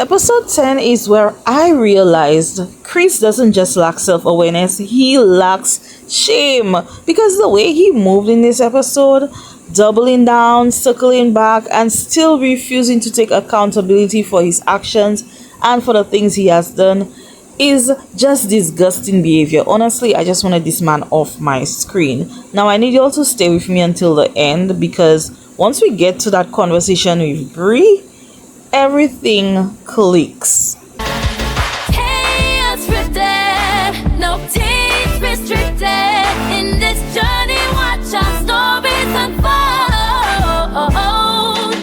Episode 10 is where I realized Chris doesn't just lack self-awareness, he lacks shame. Because the way he moved in this episode, doubling down, circling back, and still refusing to take accountability for his actions and for the things he has done is just disgusting behavior. Honestly, I just wanted this man off my screen. Now, I need you all to stay with me until the end because once we get to that conversation with Bri, everything clicks. Kay Unscripted, no teens restricted. In this journey, watch our stories unfold.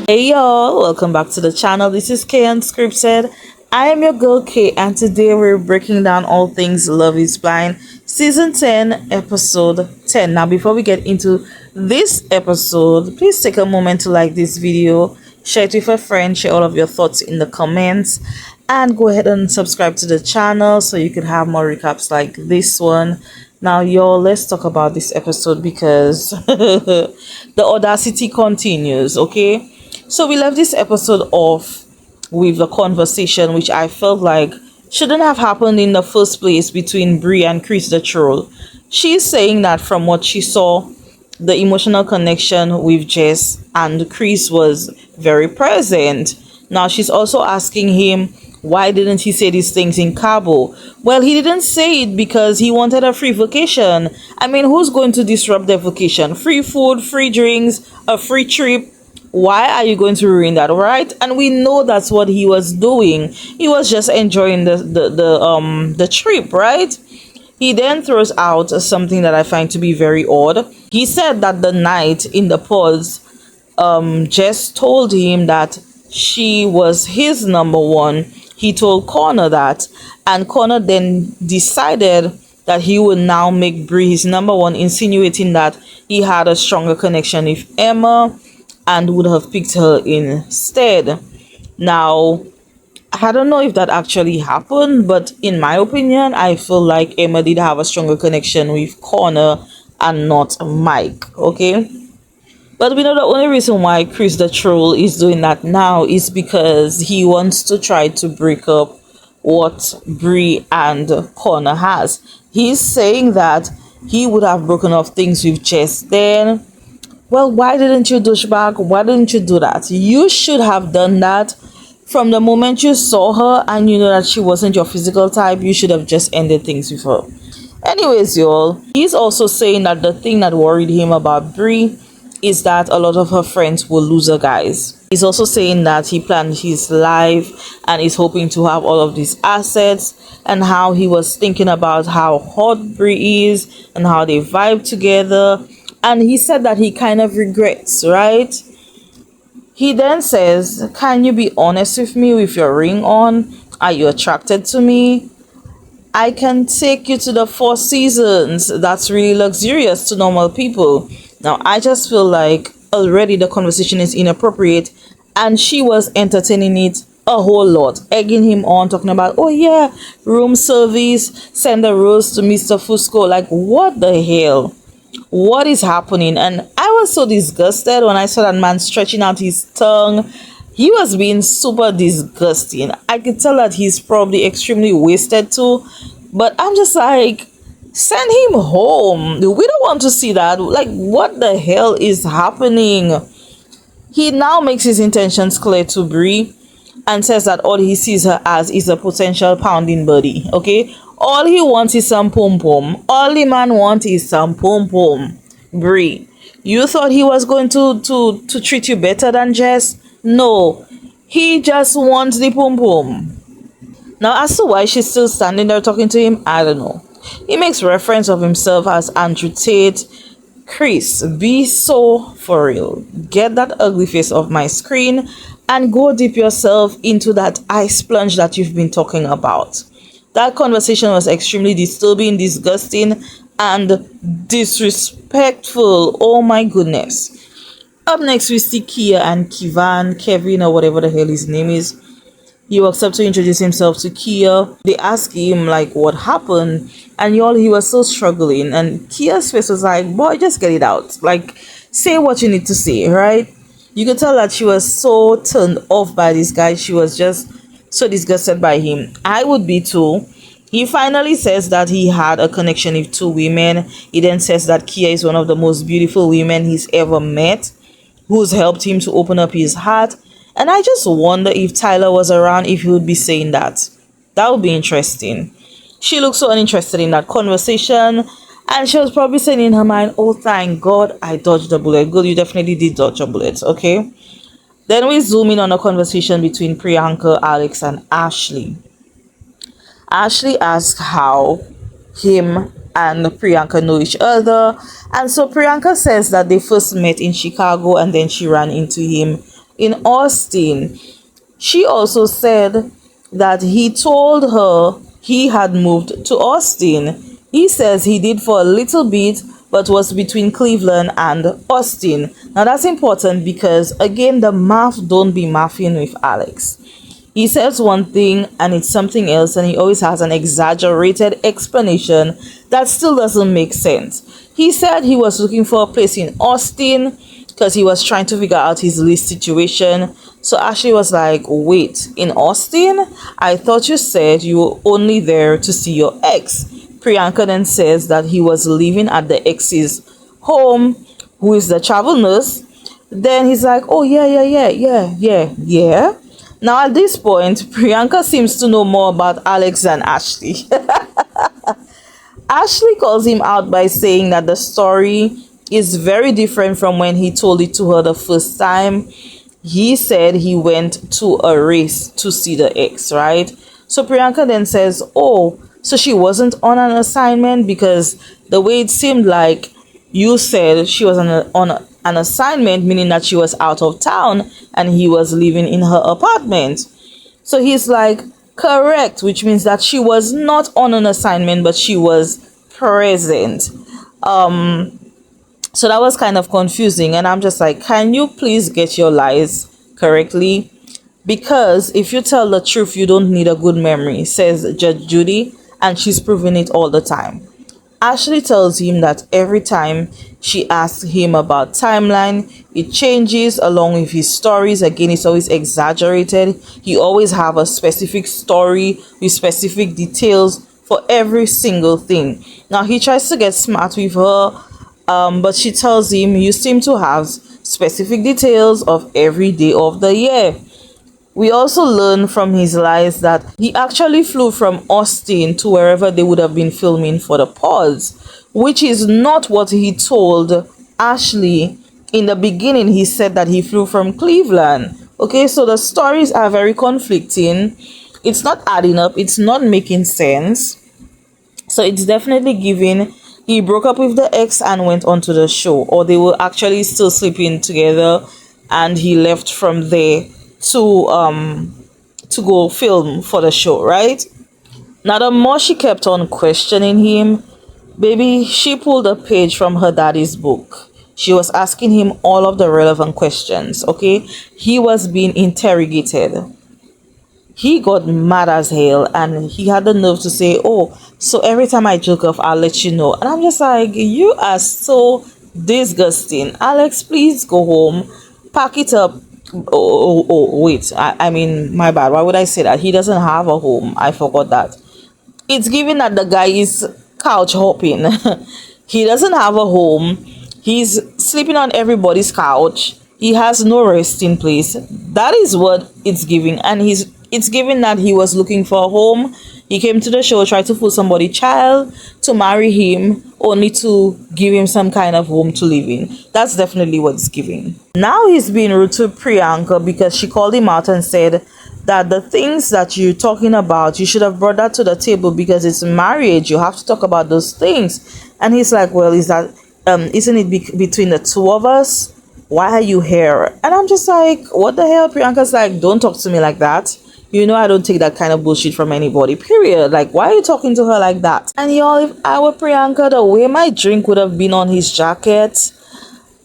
Hey y'all, welcome back to the channel. This is Kay Unscripted. I am your girl Kay, and today we're breaking down all things Love is Blind, Season 10, Episode 10. Now, before we get into this episode, please take a moment to like this video, share it with a friend, share all of your thoughts in the comments, and go ahead and subscribe to the channel so you can have more recaps like this one. Now, y'all, let's talk about this episode because the audacity continues, okay? So we left this episode off with the conversation which I felt like shouldn't have happened in the first place between Bri and Chris the troll. She's saying that from what she saw, the emotional connection with Jess and Chris was very present. Now she's also asking him, why didn't he say these things in Cabo? Well, he didn't say it because he wanted a free vacation. I mean, who's going to disrupt their vacation? Free food, free drinks, a free trip. Why are you going to ruin that, right? And we know that's what he was doing. He was just enjoying the trip, right? He then throws out something that I find to be very odd. He said that the night in the pause, Jess told him that she was his number one. He told Connor that, and Connor then decided that he would now make Bri his number one, insinuating that he had a stronger connection with Emma and would have picked her instead. Now, I don't know if that actually happened, but in my opinion, I feel like Emma did have a stronger connection with Connor and not Mike, okay? But we know the only reason why Chris the troll is doing that now is because he wants to try to break up what Bri and Connor has. He's saying that he would have broken off things with Jess then. Well, why didn't you douchebag? Why didn't you do that? You should have done that from the moment you saw her and you know that she wasn't your physical type. You should have just ended things with her. Anyways, y'all, he's also saying that the thing that worried him about Bri is that a lot of her friends will lose her guys. He's also saying that he planned his life and is hoping to have all of these assets, and how he was thinking about how hot Bri is and how they vibe together. And he said that he kind of regrets, right? He then says, can you be honest with me with your ring on? Are you attracted to me? I can take you to the 4 seasons. That's really luxurious to normal people. Now, I just feel like already the conversation is inappropriate, and she was entertaining it a whole lot, egging him on, talking about, oh yeah, room service, send a rose to Mr. Fusco. Like, what the hell? What is happening? And I was so disgusted when I saw that man stretching out his tongue. He was being super disgusting. I could tell that he's probably extremely wasted too, but I'm just like, send him home. We don't want to see that. Like, what the hell is happening? He now makes his intentions clear to Bri and says that all he sees her as is a potential pounding buddy, okay? All he wants is some pom pom. All the man wants is some pom pom. Bri, you thought he was going to treat you better than Jess? No, he just wants the pom pom. Now, as to why she's still standing there talking to him, I don't know. He makes reference of himself as Andrew Tate. Chris, be so for real. Get that ugly face off my screen and go dip yourself into that ice plunge that you've been talking about. That conversation was extremely disturbing, disgusting, and disrespectful. Oh my goodness. Up next, we see Kia and Kevin, or whatever the hell his name is. He walks up to introduce himself to Kia. They ask him, like, what happened? And y'all, he was so struggling. And Kia's face was like, boy, just get it out. Like, say what you need to say, right? You could tell that she was so turned off by this guy. She was just so disgusted by him. I would be too. He finally says that he had a connection with two women. He then says that Kia is one of the most beautiful women he's ever met, who's helped him to open up his heart. And I just wonder if Tyler was around, if he would be saying that. That would be interesting. She looks so uninterested in that conversation, and she was probably saying in her mind, oh, thank God I dodged a bullet. Girl, you definitely did dodge a bullet, okay? Then we zoom in on a conversation between Priyanka, Alex, and Ashley. Ashley asks how him and Priyanka know each other. And so Priyanka says that they first met in Chicago and then she ran into him in Austin. She also said that he told her he had moved to Austin. He says he did for a little bit, but was between Cleveland and Austin. Now that's important because, again, the math don't be mathing with Alex. He says one thing and it's something else, and he always has an exaggerated explanation that still doesn't make sense. He said he was looking for a place in Austin because he was trying to figure out his lease situation. So Ashley was like, wait, in Austin? I thought you said you were only there to see your ex. Priyanka then says that he was living at the ex's home, who is the travel nurse. Then he's like, oh, yeah. Now at this point, Priyanka seems to know more about Alex than Ashley. Ashley calls him out by saying that the story is very different from when he told it to her the first time. He said he went to a race to see the ex, right? So Priyanka then says, oh, so she wasn't on an assignment, because the way it seemed like you said she was on an assignment, meaning that she was out of town and he was living in her apartment. So he's like, correct, which means that she was not on an assignment, but she was present. So that was kind of confusing, and I'm just like, can you please get your lies correctly? Because if you tell the truth, you don't need a good memory, says Judge Judy, and she's proving it all the time. Ashley tells him that every time she asks him about timeline, it changes along with his stories. Again, it's always exaggerated. He always have a specific story with specific details for every single thing. Now, he tries to get smart with her, but she tells him, you seem to have specific details of every day of the year. We also learn from his lies that he actually flew from Austin to wherever they would have been filming for the pause, which is not what he told Ashley. In the beginning, he said that he flew from Cleveland. Okay, so the stories are very conflicting. It's not adding up. It's not making sense. So it's definitely giving he broke up with the ex and went on to the show, or they were actually still sleeping together and he left from there to go film for the show, right? Now, the more she kept on questioning him, baby, she pulled a page from her daddy's book. She was asking him all of the relevant questions, okay? He was being interrogated. He got mad as hell, and he had the nerve to say, oh, so every time I joke off, I'll let you know. And I'm just like, you are so disgusting. Alex, please go home, pack it up. Wait, I mean, my bad. Why would I say that? He doesn't have a home. I forgot that. It's given that the guy is couch hopping. He doesn't have a home. He's sleeping on everybody's couch. He has no resting place. That is what it's giving. And it's given that he was looking for a home. He came to the show, tried to fool somebody's child to marry him, only to give him some kind of home to live in. That's definitely what it's giving. Now he's being rude to Priyanka because she called him out and said that the things that you're talking about, you should have brought that to the table, because it's marriage. You have to talk about those things. And he's like, well, isn't it between the two of us? Why are you here? And I'm just like, what the hell? Priyanka's like, don't talk to me like that. You know I don't take that kind of bullshit from anybody, period. Like, why are you talking to her like that? And y'all, if I were Priyanka, the way my drink would have been on his jacket,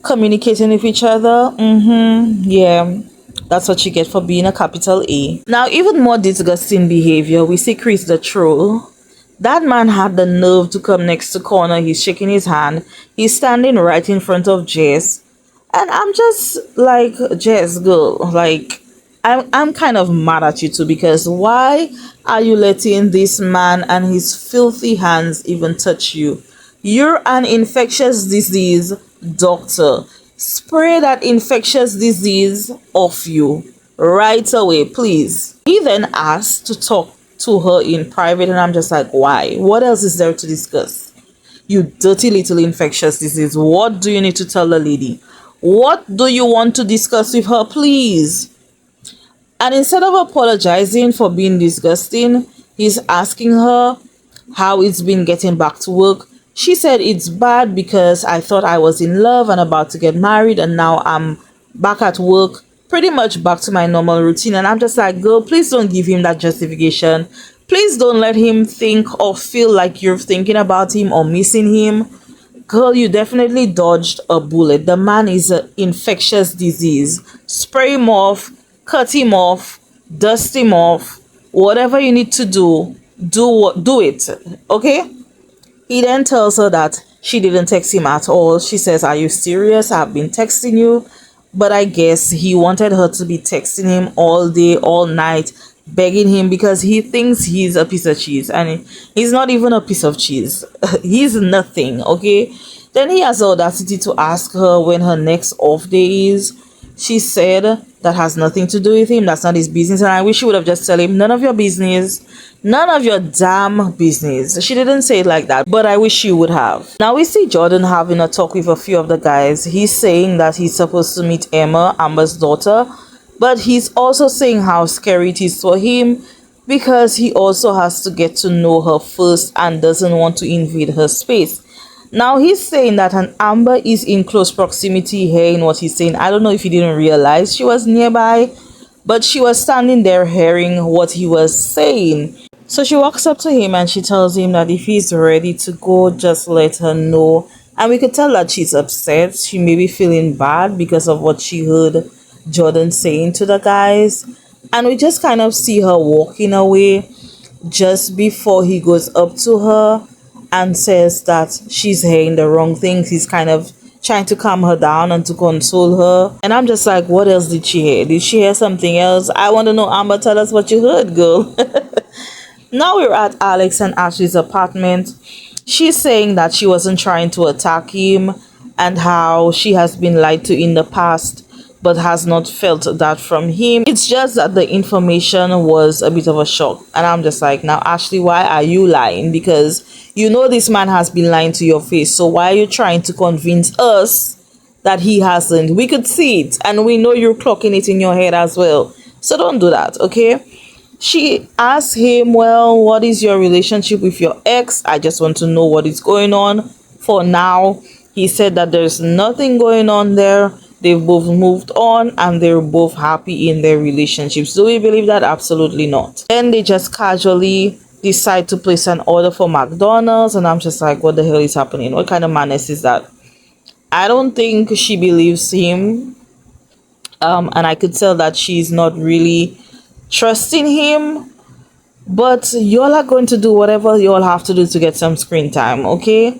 communicating with each other, yeah, that's what you get for being a capital A. Now, even more disgusting behavior, we see Chris the troll. That man had the nerve to come next to Connor. He's shaking his hand. He's standing right in front of Jess. And I'm just like, Jess, girl, like, I'm kind of mad at you too, because why are you letting this man and his filthy hands even touch you? You're an infectious disease doctor. Spray that infectious disease off you right away, please. He then asked to talk to her in private, and I'm just like, why? What else is there to discuss? You dirty little infectious disease. What do you need to tell the lady? What do you want to discuss with her, please? And instead of apologizing for being disgusting, he's asking her how it's been getting back to work. She said it's bad because I thought I was in love and about to get married, and now I'm back at work, pretty much back to my normal routine. And I'm just like, girl, please don't give him that justification. Please don't let him think or feel like you're thinking about him or missing him. Girl, you definitely dodged a bullet. The man is an infectious disease. Spray him off, cut him off, dust him off. Whatever you need to do it. Okay? He then tells her that she didn't text him at all. She says, are you serious? I've been texting you. But I guess he wanted her to be texting him all day, all night, begging him, because he thinks he's a piece of cheese, and he's not even a piece of cheese. He's nothing, okay? Then he has the audacity to ask her when her next off day is. She said that has nothing to do with him. That's not his business. And I wish she would have just told him, none of your business. None of your damn business. She didn't say it like that, but I wish she would have. Now we see Jordan having a talk with a few of the guys. He's saying that he's supposed to meet Emma, Amber's daughter, but he's also saying how scary it is for him because he also has to get to know her first and doesn't want to invade her space. Now he's saying that an Amber is in close proximity here in what he's saying. I don't know if he didn't realize she was nearby, but she was standing there hearing what he was saying. So she walks up to him and she tells him that if he's ready to go, just let her know. And we could tell that she's upset. She may be feeling bad because of what she heard Jordan saying to the guys. And we just kind of see her walking away just before he goes up to her and says that she's hearing the wrong things. He's kind of trying to calm her down and to console her. And I'm just like, what else did she hear? Did she hear something else? I want to know, Amber, tell us what you heard, girl. Now we're at Alex and Ashley's apartment. She's saying that she wasn't trying to attack him and how she has been lied to in the past but has not felt that from him. It's just that the information was a bit of a shock. And I'm just like, now Ashley, why are you lying? Because you know this man has been lying to your face. So why are you trying to convince us that he hasn't? We could see it and we know you're clocking it in your head as well. So don't do that, okay? She asked him, well, what is your relationship with your ex? I just want to know what is going on. For now, he said that there's nothing going on there. They've both moved on and they're both happy in their relationships. Do we believe that? Absolutely not. Then they just casually decide to place an order for McDonald's. And I'm just like, what the hell is happening? What kind of madness is that? I don't think she believes him. And I could tell that she's not really trusting him, but y'all are going to do whatever y'all have to do to get some screen time, okay?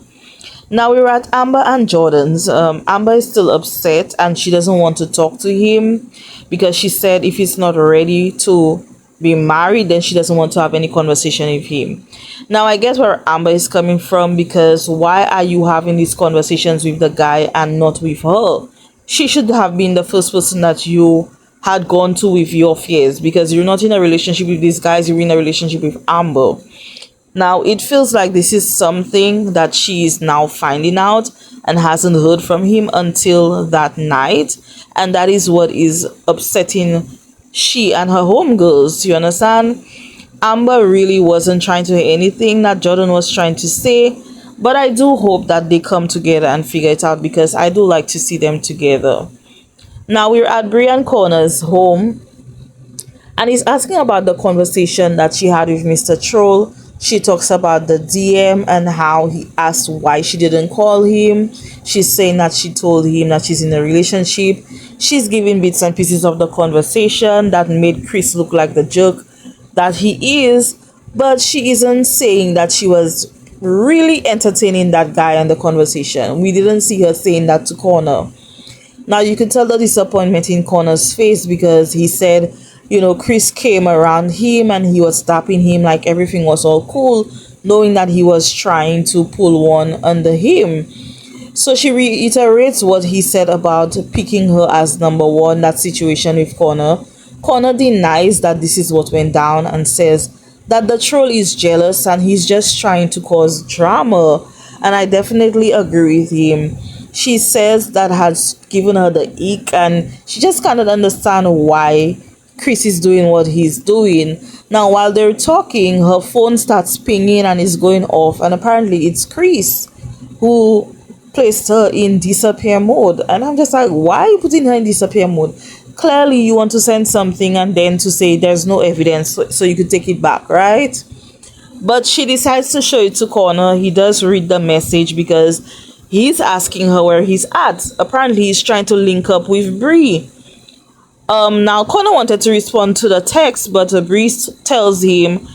Now we're at Amber and Jordan's. Amber is still upset and she doesn't want to talk to him because she said if he's not ready to be married, then she doesn't want to have any conversation with him. Now I guess where Amber is coming from, because why are you having these conversations with the guy and not with her? She should have been the first person that you had gone to with your fears, because you're not in a relationship with these guys, you're in a relationship with Amber. Now it feels like this is something that she is now finding out and hasn't heard from him until that night, and that is what is upsetting she and her homegirls. You understand? Amber really wasn't trying to hear anything that Jordan was trying to say, but I do hope that they come together and figure it out, because I do like to see them together. Now we're at Bri and Connor's home, and he's asking about the conversation that she had with Mr. Troll. She talks about the DM and how he asked why she didn't call him. She's saying that she told him that she's in a relationship. She's giving bits and pieces of the conversation that made Chris look like the jerk that he is, but she isn't saying that she was really entertaining that guy in the conversation. We didn't see her saying that to Connor. Now you can tell the disappointment in Connor's face, because he said, Chris came around him and he was tapping him like everything was all cool, knowing that he was trying to pull one under him. So she reiterates what he said about picking her as number one, that situation with Connor. Connor denies that this is what went down and says that the troll is jealous and he's just trying to cause drama. And I definitely agree with him. She says that has given her the ick and she just cannot understand why Chris is doing what he's doing. Now, while they're talking, her phone starts pinging and is going off, and apparently it's Chris who placed her in disappear mode. And I'm just like, why are you putting her in disappear mode? Clearly you want to send something and then to say there's no evidence, so you could take it back, right? But she decides to show it to Connor. He does read the message because he's asking her where he's at. Apparently he's trying to link up with Bri. Now Connor wanted to respond to the text, but Bri tells him,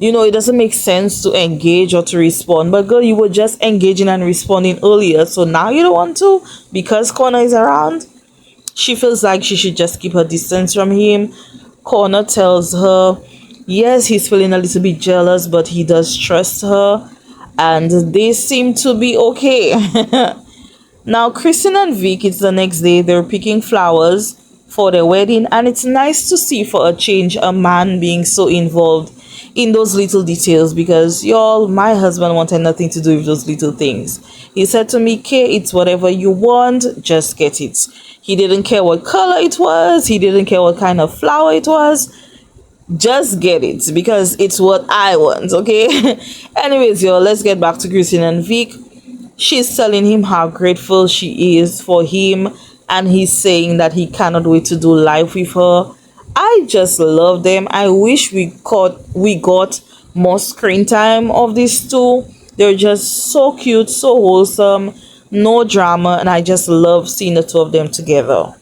it doesn't make sense to engage or to respond. But girl, you were just engaging and responding earlier, so now you don't want to because Connor is around. She feels like she should just keep her distance from him. Connor tells her, yes, he's feeling a little bit jealous, but he does trust her, and they seem to be okay. Now, Kristen and Vic, it's the next day. They're picking flowers for their wedding, and it's nice to see for a change a man being so involved in those little details, because y'all, my husband wanted nothing to do with those little things. He said to me, Kay, it's whatever you want, just get it. He didn't care what color it was, he didn't care what kind of flower it was, just get it because it's what I want, okay? Anyways, y'all, let's get back to Kristen and Vic. She's telling him how grateful she is for him, and he's saying that he cannot wait to do life with her. I just love them. I wish we got more screen time of these two. They're just so cute, so wholesome, no drama, and I just love seeing the two of them together.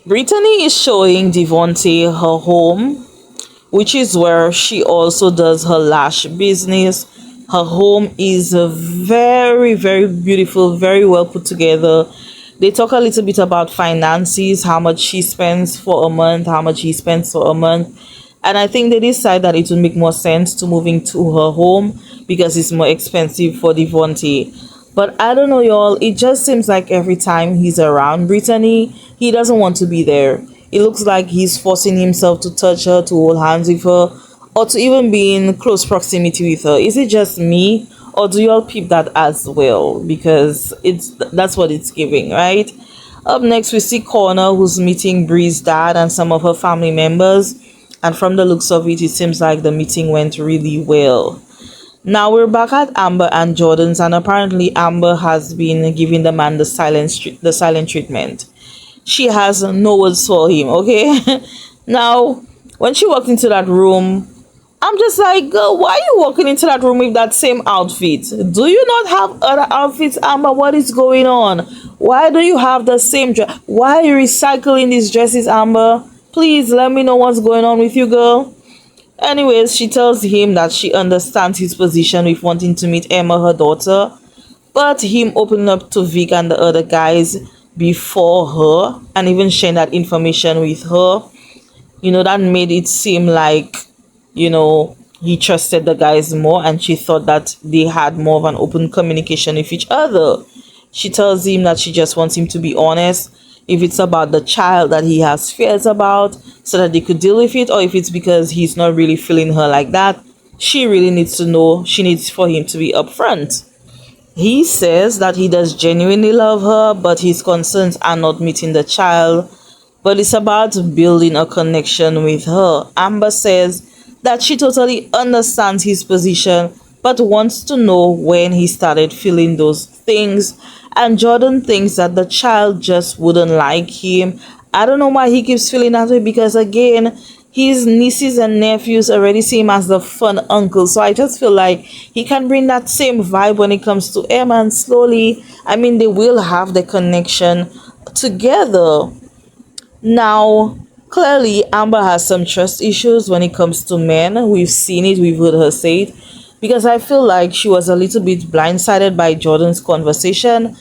Brittany is showing Devontae her home, which is where she also does her lash business. Her home is very, very beautiful, very well put together. They talk a little bit about finances, how much she spends for a month, how much he spends for a month. And I think they decide that it would make more sense to moving to her home because it's more expensive for Devontae. But I don't know, y'all. It just seems like every time he's around Brittany, he doesn't want to be there. It looks like he's forcing himself to touch her, to hold hands with her, or to even be in close proximity with her. Is it just me, or do y'all peep that as well? Because that's what it's giving, right? Up next, we see Connor, who's meeting Bri's dad and some of her family members. And from the looks of it, it seems like the meeting went really well. Now we're back at Amber and Jordan's, and apparently Amber has been giving the man the silent treatment. She has no words for him, okay? Now, when she walked into that room, I'm just like, girl, why are you walking into that room with that same outfit? Do you not have other outfits, Amber? What is going on? Why do you have the same dress? Why are you recycling these dresses, Amber? Please let me know what's going on with you, girl. Anyways, she tells him that she understands his position with wanting to meet Emma, her daughter, but him opening up to Vic and the other guys before her and even sharing that information with her, that made it seem like, he trusted the guys more, and she thought that they had more of an open communication with each other. She tells him that she just wants him to be honest, if it's about the child that he has fears about, so that they could deal with it, or if it's because he's not really feeling her like that. She really needs to know. She needs for him to be upfront. He says that he does genuinely love her, but his concerns are not meeting the child, but it's about building a connection with her. Amber says that she totally understands his position, but wants to know when he started feeling those things. And Jordan thinks that the child just wouldn't like him. I don't know why he keeps feeling that way, because again, his nieces and nephews already see him as the fun uncle. So I just feel like he can bring that same vibe when it comes to Emma, and slowly, they will have the connection together. Now, clearly, Amber has some trust issues when it comes to men. We've seen it, we've heard her say it, because I feel like she was a little bit blindsided by Jordan's conversation.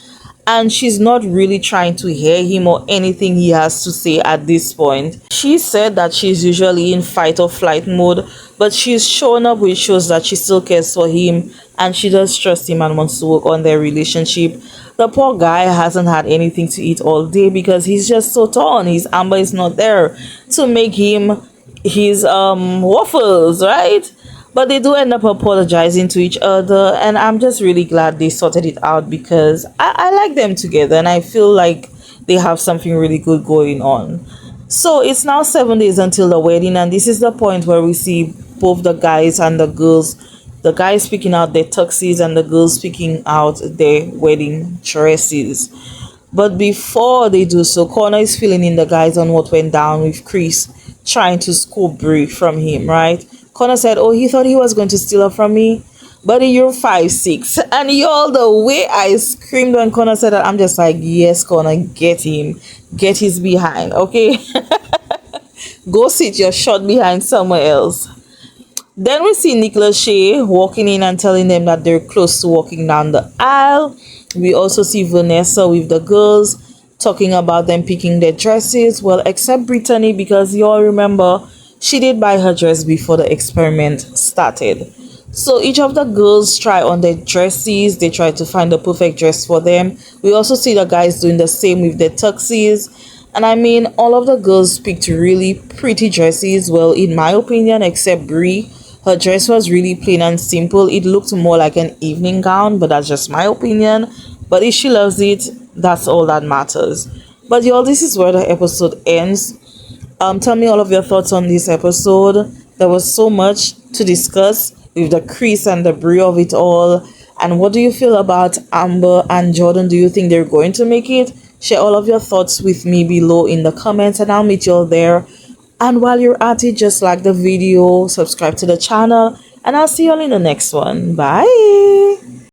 and she's not really trying to hear him or anything he has to say at this point. She said that she's usually in fight or flight mode, but she's shown up, which shows that she still cares for him and she does trust him and wants to work on their relationship. The poor guy hasn't had anything to eat all day because he's just so torn. His amber is not there to make him his waffles, right? But they do end up apologizing to each other, and I'm just really glad they sorted it out because I like them together and I feel like they have something really good going on. So it's now 7 days until the wedding, and this is the point where we see both the guys and the girls, the guys picking out their tuxes and the girls picking out their wedding dresses. But before they do so, Connor is filling in the guys on what went down with Chris trying to scoop Bri from him, right? Connor said, oh, he thought he was going to steal her from me. Buddy, you're 5'6". And y'all, the way I screamed when Connor said that, I'm just like, yes, Connor, get him. Get his behind, okay? Go sit your short behind somewhere else. Then we see Nicholas Shea walking in and telling them that they're close to walking down the aisle. We also see Vanessa with the girls talking about them picking their dresses. Well, except Brittany, because you all remember she did buy her dress before the experiment started. So each of the girls try on their dresses. They try to find the perfect dress for them. We also see the guys doing the same with their tuxes. And I mean, all of the girls picked really pretty dresses. Well, in my opinion, except Bri. Her dress was really plain and simple. It looked more like an evening gown, but that's just my opinion. But if she loves it, that's all that matters. But y'all, this is where the episode ends. Tell me all of your thoughts on this episode. There was so much to discuss with the Chris and the Bri of it all. And what do you feel about Amber and Jordan? Do you think they're going to make it? Share all of your thoughts with me below in the comments, and I'll meet y'all there. And while you're at it, just like the video, subscribe to the channel, and I'll see y'all in the next one. Bye.